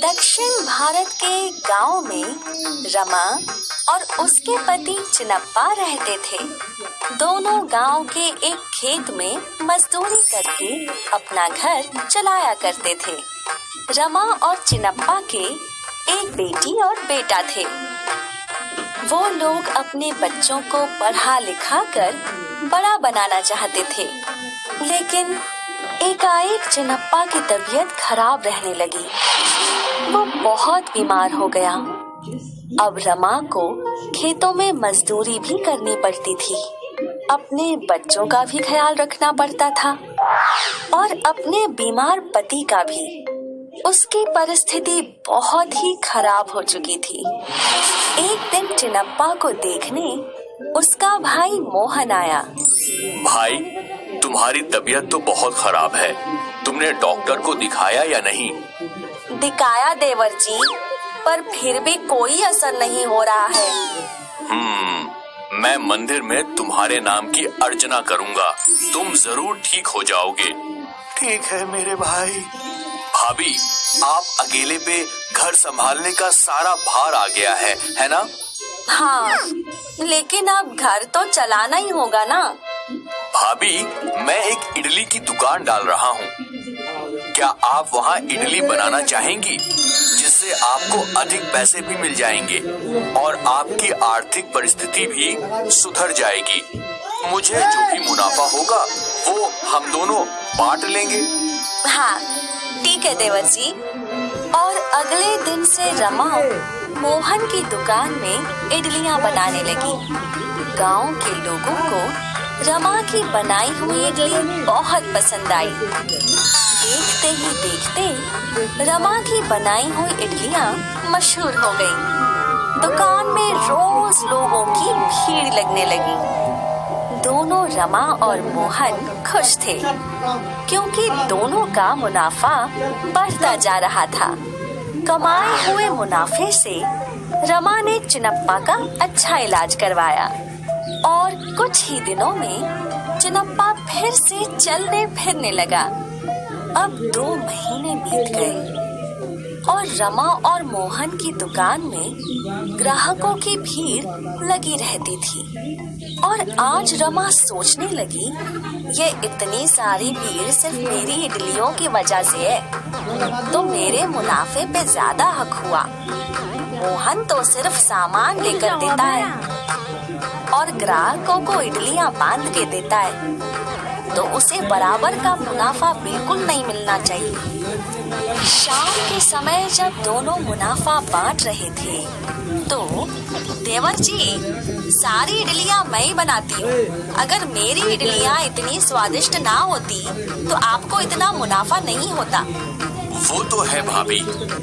दक्षिण भारत के गांव में रमा और उसके पति चिनप्पा रहते थे। दोनों गांव के एक खेत में मजदूरी करके अपना घर चलाया करते थे। रमा और चिनप्पा के एक बेटी और बेटा थे। वो लोग अपने बच्चों को पढ़ा लिखा कर बड़ा बनाना चाहते थे, लेकिन एकाएक चिनप्पा की तबीयत खराब रहने लगी। वो बहुत बीमार हो गया। अब रमा को खेतों में मजदूरी भी करनी पड़ती थी, अपने बच्चों का भी ख्याल रखना पड़ता था और अपने बीमार पति का भी। उसकी परिस्थिति बहुत ही खराब हो चुकी थी। एक दिन चिनप्पा को देखने उसका भाई मोहन आया। भाई, तुम्हारी तबीयत तो बहुत खराब है। तुमने डॉक्टर को दिखाया या नहीं? दिखाया देवर जी, पर फिर भी कोई असर नहीं हो रहा है। मैं मंदिर में तुम्हारे नाम की अर्चना करूंगा। तुम जरूर ठीक हो जाओगे। ठीक है मेरे भाई। भाभी, आप अकेले पे घर संभालने का सारा भार आ गया है ना? हाँ, लेकिन अब घर तो चलाना ही होगा ना। भाभी, मैं एक इडली की दुकान डाल रहा हूँ। क्या आप वहाँ इडली बनाना चाहेंगी, जिससे आपको अधिक पैसे भी मिल जाएंगे और आपकी आर्थिक परिस्थिति भी सुधर जाएगी। मुझे जो भी मुनाफा होगा वो हम दोनों बांट लेंगे। हाँ, ठीक है देवर जी। और अगले दिन से रमा मोहन की दुकान में इडलियां बनाने लगी। गांव के लोगों को रमा की बनाई हुई इडली बहुत पसंद आई। देखते ही देखते रमा की बनाई हुई इडलियां मशहूर हो गईं। दुकान में रोज लोगों की भीड़ लगने लगी। दोनों रमा और मोहन खुश थे, क्योंकि दोनों का मुनाफा बढ़ता जा रहा था। कमाए हुए मुनाफे से रमा ने चिनप्पा का अच्छा इलाज करवाया और कुछ ही दिनों में चिनप्पा फिर से चलने फिरने लगा। अब 2 महीने बीत गए और रमा और मोहन की दुकान में ग्राहकों की भीड़ लगी रहती थी। और आज रमा सोचने लगी, ये इतनी सारी भीड़ सिर्फ मेरी इडलियों की वजह से है, तो मेरे मुनाफे पे ज्यादा हक हुआ। मोहन तो सिर्फ सामान लेकर देता है और ग्राहकों को इडलियां बांध के देता है, तो उसे बराबर का मुनाफा बिल्कुल नहीं मिलना चाहिए। शाम के समय जब दोनों मुनाफा बांट रहे थे, तो देवर जी, सारी इडलियां मैं ही बनाती हूँ। अगर मेरी इडलियां इतनी स्वादिष्ट ना होती तो आपको इतना मुनाफा नहीं होता। वो तो है भाभी,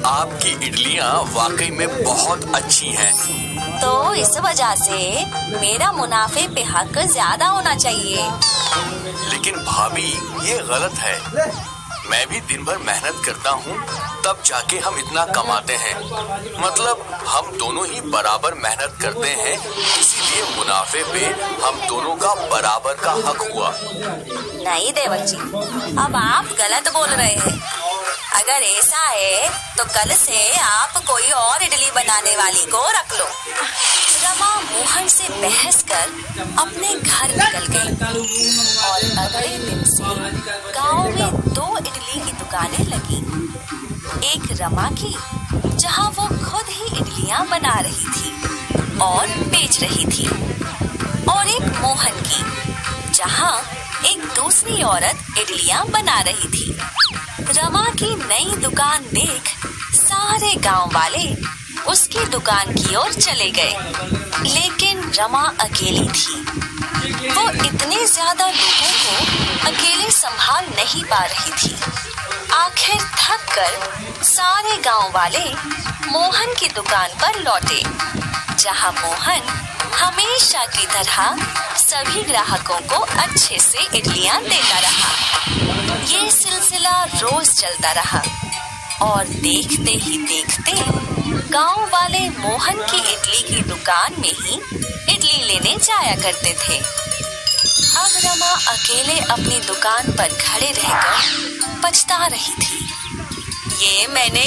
आपकी इडलियां वाकई में बहुत अच्छी हैं। तो इस वजह से मेरा मुनाफे पे हक ज्यादा होना चाहिए। लेकिन भाभी, ये गलत है। मैं भी दिन भर मेहनत करता हूँ, तब जाके हम इतना कमाते हैं। मतलब हम दोनों ही बराबर मेहनत करते हैं, इसीलिए मुनाफे पे हम दोनों का बराबर का हक हुआ। नहीं देवर जी, अब आप गलत बोल रहे हैं। अगर ऐसा है तो कल से आप कोई और इडली बनाने वाली को रख लो। रमा मोहन से बहस कर अपने घर निकल गई और अगले दिन से गांव में 2 इडली की दुकानें लगी। एक रमा की, जहां वो खुद ही इडलियां बना रही थी और बेच रही थी, और एक मोहन की, जहां एक दूसरी औरत इडलियां बना रही थी। रमा की नई दुकान देख सारे गांव वाले उसकी दुकान की ओर चले गए, लेकिन रमा अकेली थी। वो इतने ज्यादा लोगों को अकेले संभाल नहीं पा रही थी। आखिर थक कर सारे गांव वाले मोहन की दुकान पर लौटे, जहां मोहन हमेशा की तरह सभी ग्राहकों को अच्छे से इडलियां देता रहा। ये सिलसिला रोज चलता रहा और देखते ही देखते गांव वाले मोहन की इडली की दुकान में ही इडली लेने जाया करते थे। अब रमा अकेले अपनी दुकान पर खड़े रहकर पछता रही थी। ये ये मैंने